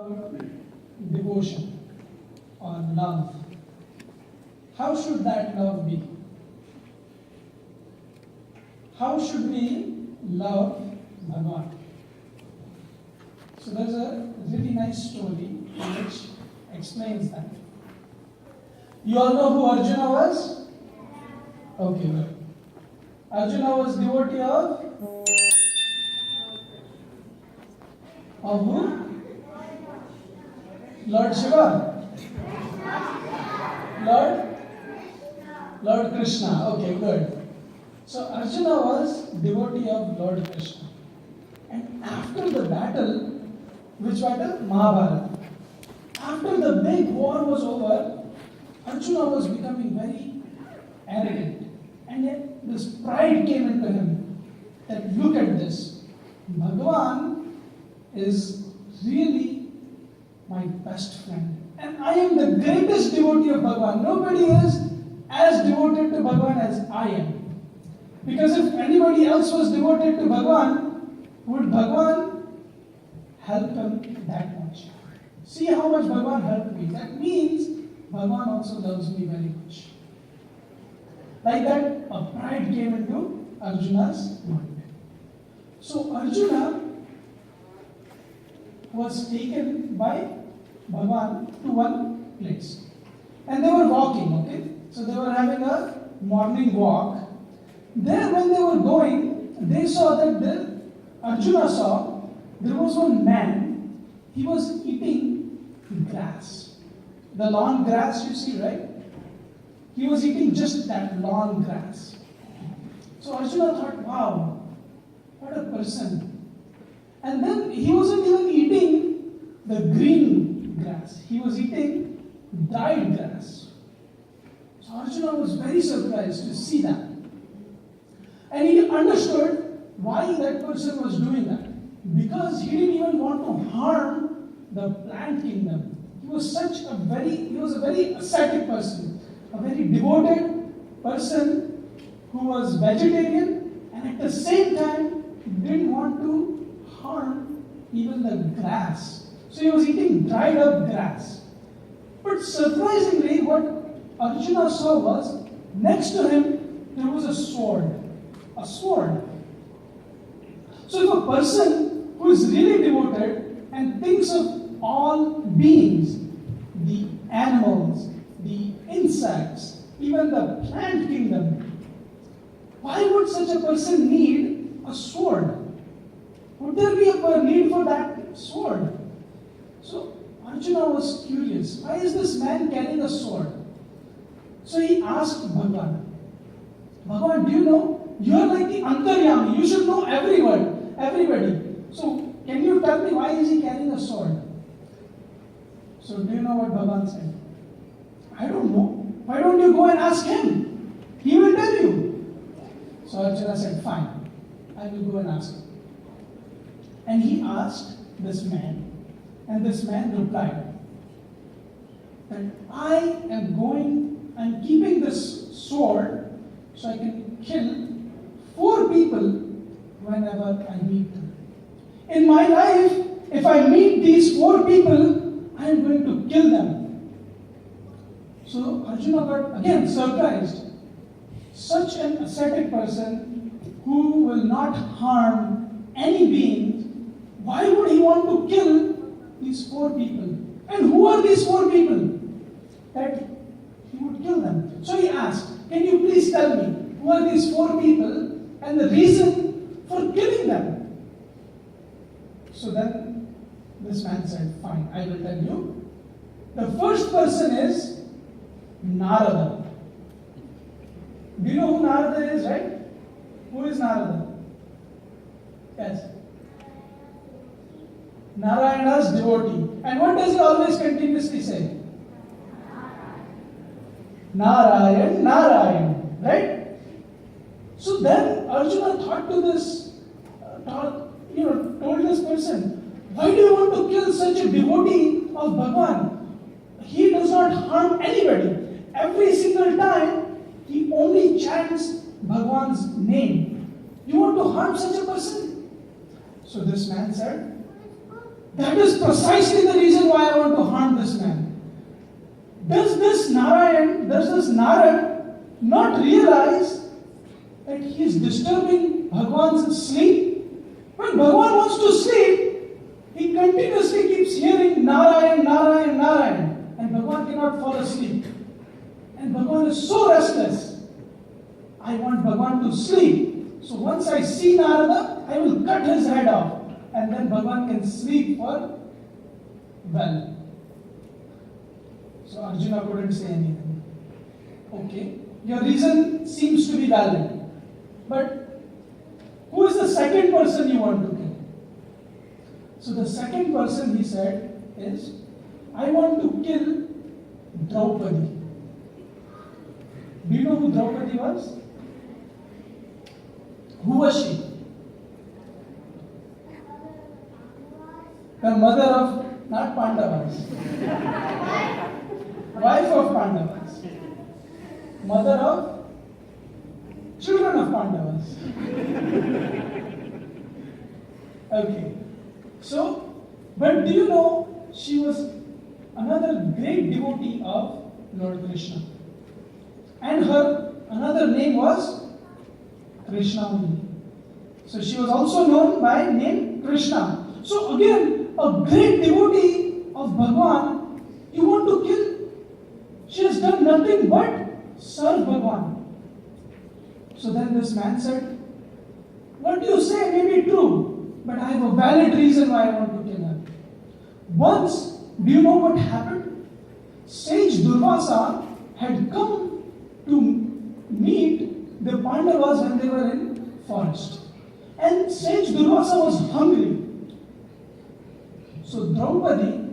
about devotion or love. How should that love be? How should we love Bhagwan? So there's a really nice story which explains that. You all know who Arjuna was? Okay, good. Arjuna was devotee of who? Lord Shiva? Lord Krishna. Okay, good. So Arjuna was devotee of Lord Krishna. And after the battle, which battle? Mahabharata. After the big war was over, Arjuna was becoming very arrogant. And yet this pride came into him that look at this. Bhagwan is really my best friend. And I am the greatest devotee of Bhagwan. Nobody is as devoted to Bhagwan as I am. Because if anybody else was devoted to Bhagwan, would Bhagwan help him that much? See how much Bhagwan helped me. That means Bhagwan also loves me very much. Like that, a pride came into Arjuna's mind. So Arjuna was taken by Bhagwan to one place. And they were walking, okay? So they were having a morning walk. There when they were going, they saw that Arjuna saw there was one man, he was eating grass. The long grass you see, right? He was eating just that long grass. So Arjuna thought, wow, what a person. And then he wasn't even eating the green grass. He was eating dried grass. So Arjuna was very surprised to see that. And he understood why that person was doing that. Because he didn't even want to harm the plant kingdom. He was a very ascetic person, a very devoted person who was vegetarian and at the same time didn't want to harm even the grass. So he was eating dried up grass. But surprisingly, what Arjuna saw was next to him there was a sword. A sword. So if a person who is really devoted and thinks of all beings, the animals, the insects, even the plant kingdom, why would such a person need a sword? Would there be a need for that sword? So Arjuna was curious. Why is this man carrying a sword? So he asked Bhagwan, Bhagwan, do you know? You are like the Antaryami. You should know everybody. So can you tell me why is he carrying a sword? So do you know what Bhagwan said? I don't know. Why don't you go and ask him? He will tell you. So Arjuna said, fine. I will go and ask him. And he asked this man. And this man replied that I'm keeping this sword so I can kill 4 people whenever I meet them. In my life, if I meet these 4 people, I am going to kill them. So Arjuna got again surprised. Such an ascetic person who will not harm any being, why would he want to kill these 4 people? And who are these 4 people? That he would kill them. So he asked, can you please tell me, who are these 4 people and the reason for killing them? So then this man said, fine, I will tell you. The first person is Narada. Do you know who Narada is, right? Who is Narada? Yes. Narayana's devotee. And what does he always continuously say? Narayan, Narayan. Right? So then Arjuna thought to this, told this person, why do you want to kill such a devotee of Bhagwan? He does not harm anybody. Every single time, he only chants Bhagwan's name. You want to harm such a person? So this man said, That is precisely the reason why I want to harm this man. Does this Narad not realize that he is disturbing Bhagwan's sleep? When Bhagwan wants to sleep, he continuously keeps hearing Narayan, Narayan, Narayan, and Bhagwan cannot fall asleep. And Bhagwan is so restless. I want Bhagwan to sleep. So once I see Narada, I will cut his head off. And then Bhagwan can sleep for well. So Arjuna couldn't say anything. Okay, your reason seems to be valid. But who is the second person you want to kill? So the second person, he said, is, I want to kill Draupadi. Do you know who Draupadi was? Who was she? The mother of, not Pandavas, wife of Pandavas, mother of children of Pandavas. Okay, so, but do you know she was another great devotee of Lord Krishna, and her another name was Krishna only. So she was also known by name Krishna. So again, a great devotee of Bhagwan, you want to kill? She has done nothing but serve Bhagwan. So then this man said, what you say may be true, but I have a valid reason why I want to kill her. Once, do you know what happened? Sage Durvasa had come to meet the Pandavas when they were in forest. And Sage Durvasa was hungry. So Draupadi,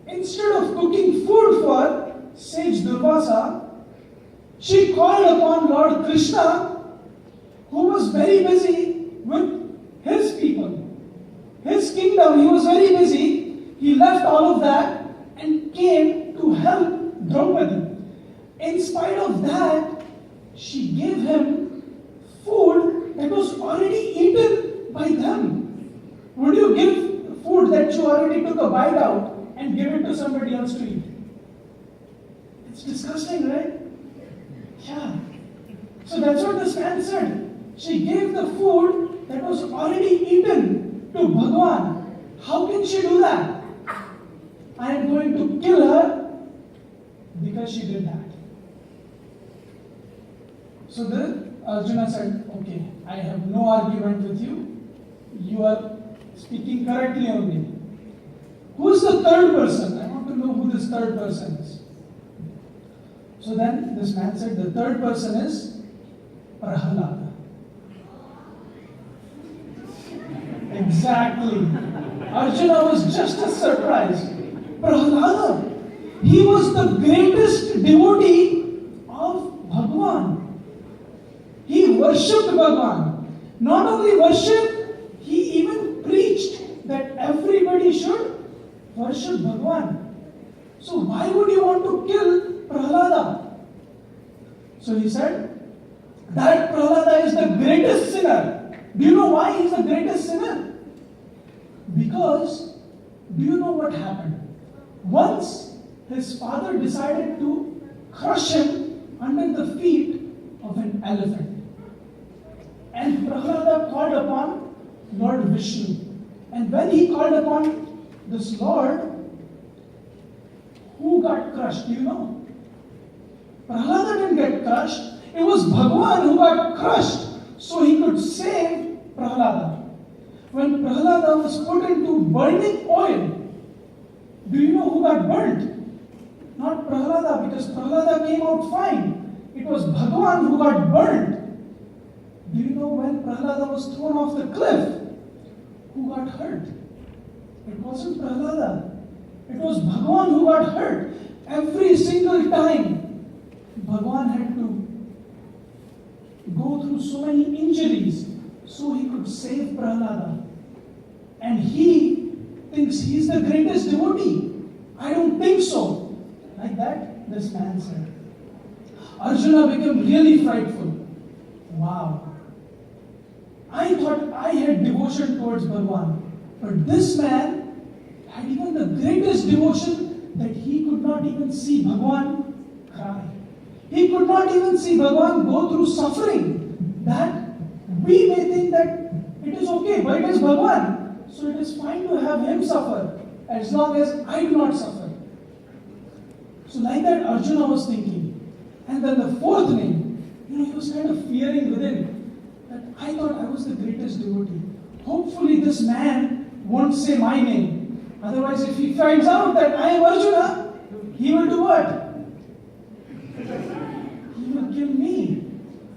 instead of cooking food for Sage Durvasa, she called upon Lord Krishna, who was very busy with his people, his kingdom. He was very busy. He left all of that and came to help Draupadi. In spite of that, she gave him food that was already eaten by them. Would you give food that you already took a bite out and give it to somebody else to eat? It's disgusting, right? Yeah. So that's what this man said. She gave the food that was already eaten to Bhagwan. How can she do that? I am going to kill her because she did that. So the Arjuna said, okay, I have no argument with you. You are speaking correctly only. Who is the third person? I want to know who this third person is. So then this man said, the third person is Prahalada. Exactly. Arjuna was just as surprised. Prahalada, he was the greatest devotee of Bhagwan. He worshipped Bhagwan. Not only worshipped, he even preached that everybody should worship Bhagwan. So why would you want to kill Prahalada? So he said that Prahalada is the greatest sinner. Do you know why he is the greatest sinner? Because, do you know what happened? Once his father decided to crush him under the feet of an elephant. And Prahalada called upon Lord Vishnu. And when he called upon this Lord, who got crushed? Do you know? Prahalada didn't get crushed. It was Bhagwan who got crushed so he could save Prahalada. When Prahalada was put into burning oil, do you know who got burnt? Not Prahalada, because Prahalada came out fine. It was Bhagwan who got burnt. Do you know when Prahalada was thrown off the cliff, who got hurt? It wasn't Prahalada. It was Bhagwan who got hurt. Every single time, Bhagwan had to go through so many injuries so he could save Prahalada. And he thinks he's the greatest devotee. I don't think so. Like that, this man said. Arjuna became really frightful. Wow. I thought I had devotion towards Bhagwan. But this man had even the greatest devotion that he could not even see Bhagwan cry. He could not even see Bhagwan go through suffering. That we may think that it is okay, but it is Bhagwan. So it is fine to have him suffer as long as I do not suffer. So like that Arjuna was thinking. And then the fourth name, he was kind of fearing within that I thought I was the greatest devotee. Hopefully this man won't say my name. Otherwise if he finds out that I am Arjuna, he will do what? He will kill me.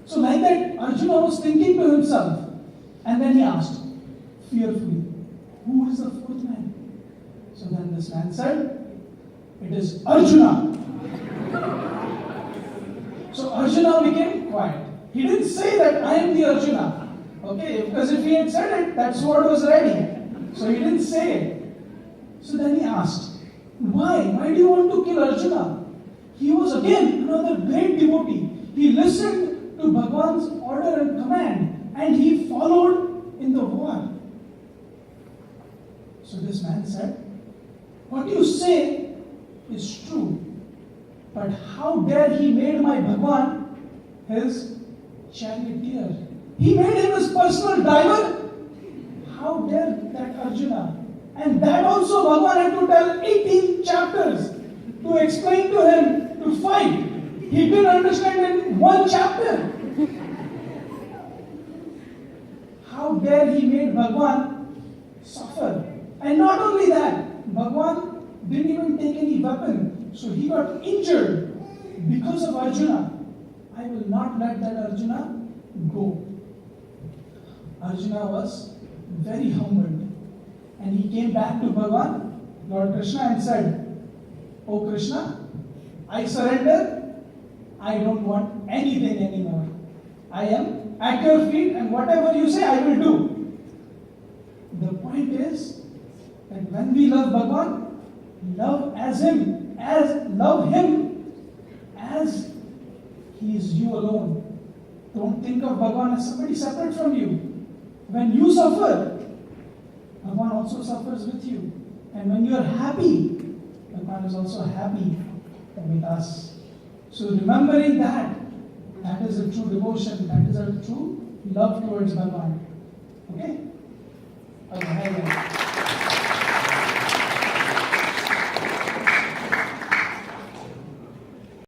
So like that Arjuna was thinking to himself. And then he asked, fearfully, who is the fourth man? So then this man said, it is Arjuna. So Arjuna became quiet. He didn't say that I am the Arjuna. Okay, because if he had said it, that sword was ready. So he didn't say it. So then he asked, why? Why do you want to kill Arjuna? He was again another great devotee. He listened to Bhagwan's order and command and he followed in the war. So this man said, what you say is true. But how dare he made my Bhagwan his charioteer? He made him his personal driver. How dare that Arjuna? And that also Bhagwan had to tell 18 chapters to explain to him to fight. He didn't understand in one chapter. How dare he made Bhagwan suffer? And not only that, Bhagwan didn't even take any weapon. So he got injured because of Arjuna. I will not let that Arjuna go. Arjuna was very humbled. And he came back to Bhagwan, Lord Krishna, and said, Oh Krishna, I surrender. I don't want anything anymore. I am at your feet and whatever you say, I will do. The point is that when we love Bhagwan, love him as he is you alone. Don't think of Bhagwan as somebody separate from you. When you suffer, Bhagwan also suffers with you. And when you are happy, Bhagwan is also happy with us. So remembering that is a true devotion, that is a true love towards Bhagwan. Okay? Okay.